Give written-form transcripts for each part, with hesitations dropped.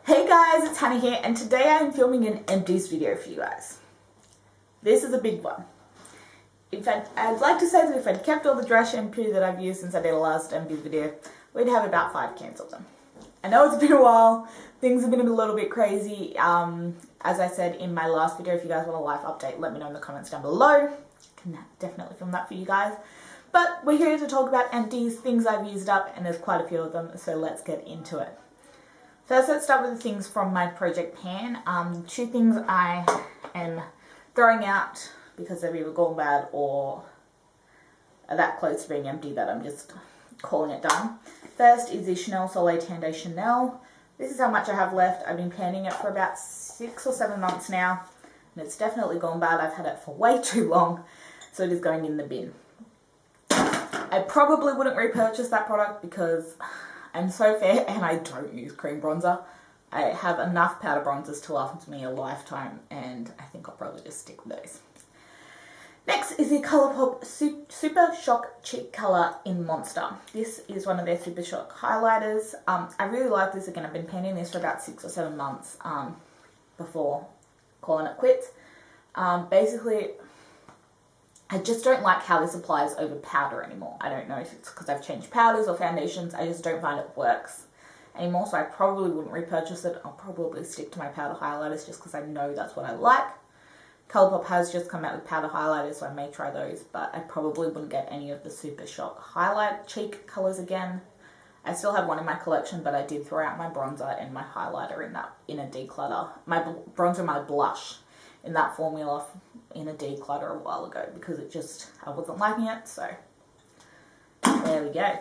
Hey guys, it's Hannah here, and today I'm filming an Empties video for you guys. This is a big one. In fact, I'd like to say that if I'd kept all the dry shampoo that I've used since I did the last Empties video, we'd have about 5 cans of them. I know it's been a while, things have been a little bit crazy. As I said in my last video, if you guys want a life update, let me know in the comments down below. I can definitely film that for you guys. But we're here to talk about Empties, things I've used up, and there's quite a few of them, so let's get into it. First, let's start with the things from my project pan. 2 things I am throwing out because they've either gone bad or are that close to being empty that I'm just calling it done. First is the Chanel Soleil Tan de Chanel. This is how much I have left. I've been panning it for about 6 or 7 months now, and it's definitely gone bad. I've had it for way too long, so it is going in the bin. I probably wouldn't repurchase that product because I'm so fair and I don't use cream bronzer. I have enough powder bronzers to last me a lifetime, and I think I'll probably just stick with those. Next is the Colourpop Super Shock Cheek Colour in Monster. This is one of their Super Shock highlighters. I really like this. Again, I've been painting this for about 6 or 7 months before calling it quits. Basically, I just don't like how this applies over powder anymore. I don't know if it's because I've changed powders or foundations. I just don't find it works anymore, so I probably wouldn't repurchase it. I'll probably stick to my powder highlighters just because I know that's what I like. Colourpop has just come out with powder highlighters, so I may try those, but I probably wouldn't get any of the Super Shock highlight cheek colours again. I still have one in my collection, but I did throw out my bronzer and my highlighter in a declutter. My bronzer and my blush in that formula in a declutter a while ago because I wasn't liking it, so there we go.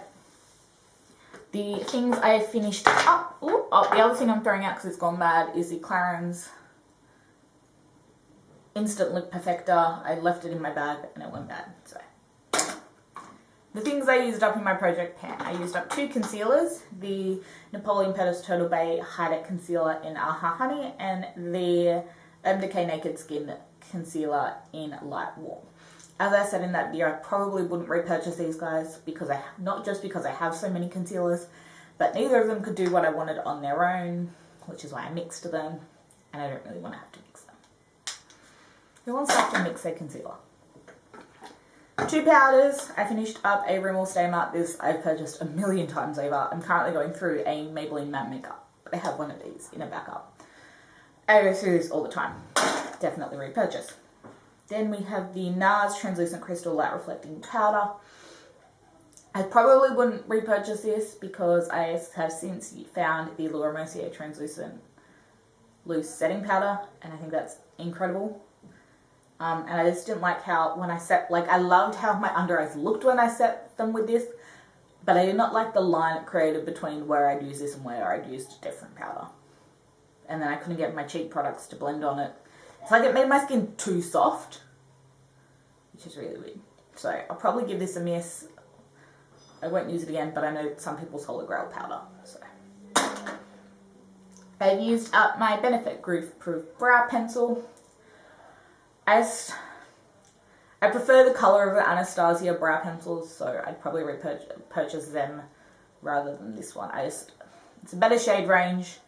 The things I finished up, the other thing I'm throwing out because it's gone bad is the Clarins Instant Lip Perfector. I left it in my bag and it went bad, so. The things I used up in my project pan. I used up 2 concealers, the Napoleon Pettis Turtle Bay Hideout Concealer in Aha Honey and the Urban Decay Naked Skin Concealer in Light Warm. As I said in that video, I probably wouldn't repurchase these guys because not just because I have so many concealers, but neither of them could do what I wanted on their own, which is why I mixed them, and I don't really want to have to mix them. Who wants to have to mix their concealer? 2 powders. I finished up a Rimmel Stay Matte. This I've purchased a million times over. I'm currently going through a Maybelline Matte Makeup. I have one of these in a backup. I go through this all the time. Definitely repurchase. Then we have the NARS Translucent Crystal Light Reflecting Powder. I probably wouldn't repurchase this because I have since found the Laura Mercier Translucent Loose Setting Powder, and I think that's incredible. And I just didn't like how when I I loved how my under eyes looked when I set them with this, but I did not like the line it created between where I'd use this and where I'd used a different powder. And then I couldn't get my cheek products to blend on it. It's like it made my skin too soft, which is really weird. So I'll probably give this a miss. I won't use it again, but I know some people's Holy Grail powder. So I've used up my Benefit Proof Brow Pencil. I prefer the colour of the Anastasia brow pencils, so I'd probably purchase them rather than this one. It's a better shade range.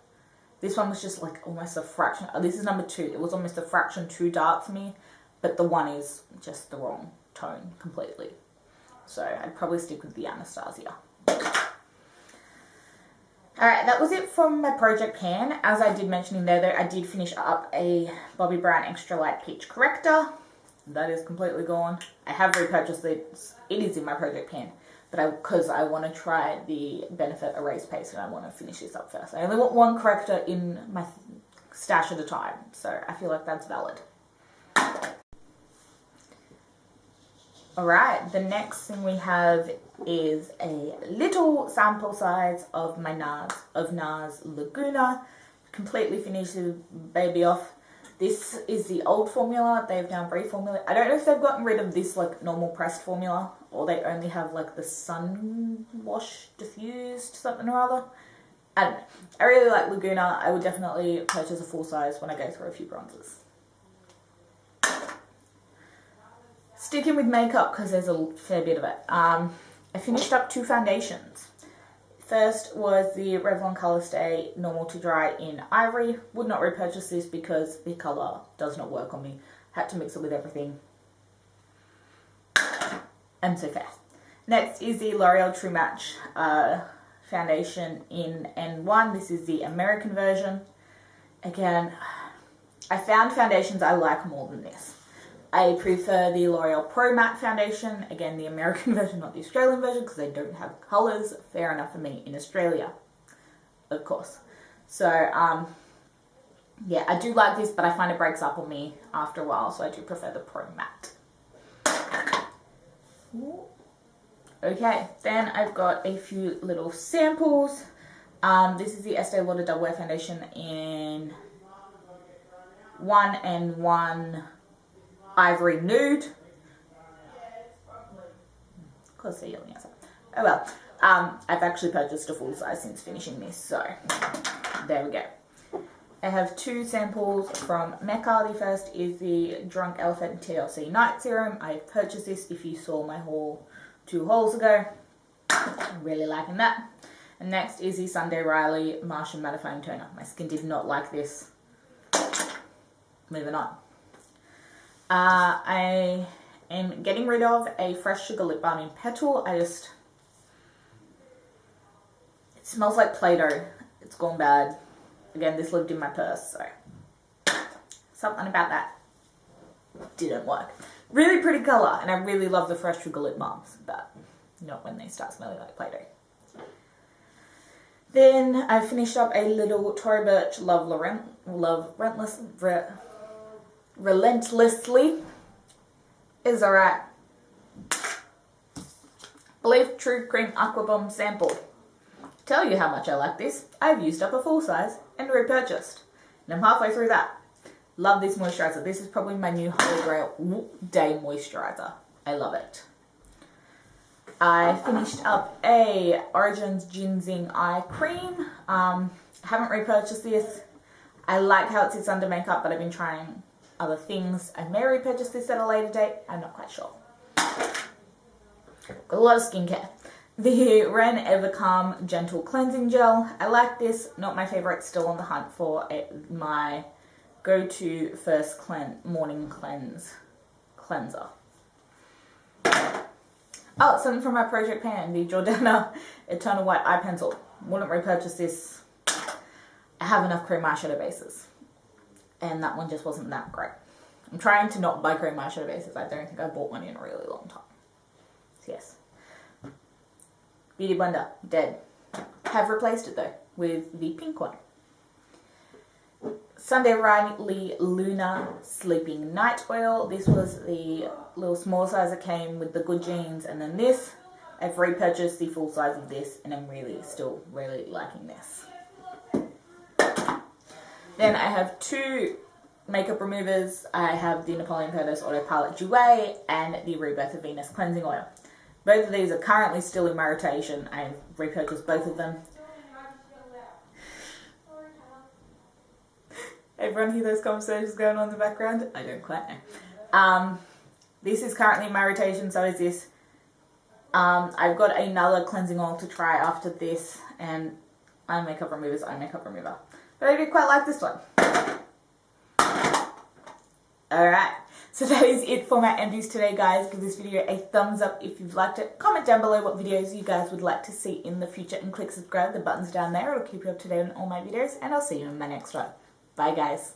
This one was just like almost a fraction. This is number 2. It was almost a fraction too dark for me, but the one is just the wrong tone completely. So I'd probably stick with the Anastasia. Alright, that was it from my project pan. As I did mention in there though, I did finish up a Bobbi Brown Extra Light Peach Corrector. That is completely gone. I have repurchased it. It is in my project pan. But because I want to try the Benefit Erase Paste and I want to finish this up first. I only want 1 corrector in my stash at a time, so I feel like that's valid. Alright, the next thing we have is a little sample size of my NARS Laguna. Completely finished the baby off. This is the old formula. They've now reformulated. I don't know if they've gotten rid of this like normal pressed formula or they only have like the sun wash diffused something or other. I don't know. I really like Laguna. I would definitely purchase a full size when I go through a few bronzers. Sticking with makeup because there's a fair bit of it. I finished up 2 foundations. First was the Revlon Colour Stay Normal to Dry in Ivory. Would not repurchase this because the colour does not work on me. Had to mix it with everything. And so fair. Next is the L'Oreal True Match foundation in N1. This is the American version. Again, I found foundations I like more than this. I prefer the L'Oreal Pro Matte foundation. Again, the American version, not the Australian version, because they don't have colours. Fair enough for me in Australia, of course. So, yeah, I do like this, but I find it breaks up on me after a while, so I do prefer the Pro Matte. Okay, then I've got a few little samples. This is the Estee Lauder Double Wear Foundation in 1N1 Ivory Nude. Of course they're yelling outside. Oh well. I've actually purchased a full size since finishing this, so there we go. I have two samples from Mecca. The first is the Drunk Elephant TLC Night Serum. I purchased this if you saw my haul 2 hauls ago. I'm really liking that. And next is the Sunday Riley Martian Mattifying Toner. My skin did not like this. Moving on. I am getting rid of a Fresh Sugar Lip Balm in Petal. It smells like Play-Doh. It's gone bad. Again, this lived in my purse, so something about that didn't work. Really pretty colour, and I really love the Fresh Sugar Lip Balms, but not when they start smelling like Play-Doh. Then I finished up a little Tory Burch Relentlessly is alright. Believe True Cream Aqua Bomb sample. Tell you how much I like this. I've used up a full size and repurchased, and I'm halfway through that. Love this moisturizer. This is probably my new Holy Grail day moisturizer. I love it. I finished up a Origins Ginseng Eye Cream. Haven't repurchased this. I like how it sits under makeup, but I've been trying other things. I may repurchase this at a later date. I'm not quite sure. Got a lot of skincare. The Ren Evercalm Gentle Cleansing Gel. I like this. Not my favourite. Still on the hunt for my go-to first morning cleanser. Oh, something from my Project Pan. The Jordana Eternal White Eye Pencil. Wouldn't repurchase this. I have enough cream eyeshadow bases. And that one just wasn't that great. I'm trying to not buy cream eyeshadow bases. I don't think I bought one in a really long time. So yes. Beauty Blender, dead. Have replaced it though with the pink one. Sunday Riley Luna Sleeping Night Oil. This was the little small size that came with the Good Jeans, and then this. I've repurchased the full size of this, and I'm still really liking this. Then I have 2 makeup removers. I have the Napoleon Perdis Auto Palette Jouet and the Rebirth of Venus Cleansing Oil. Both of these are currently still in my rotation. I've repurchased both of them. Everyone hear those conversations going on in the background? I don't quite know. This is currently in my rotation, so is this. I've got another cleansing oil to try after this, and eye makeup remover. But I do quite like this one. Alright, so that is it for my empties today, guys. Give this video a thumbs up if you've liked it. Comment down below what videos you guys would like to see in the future, and click subscribe. The button's down there. It'll keep you up to date on all my videos, and I'll see you in my next one. Bye, guys.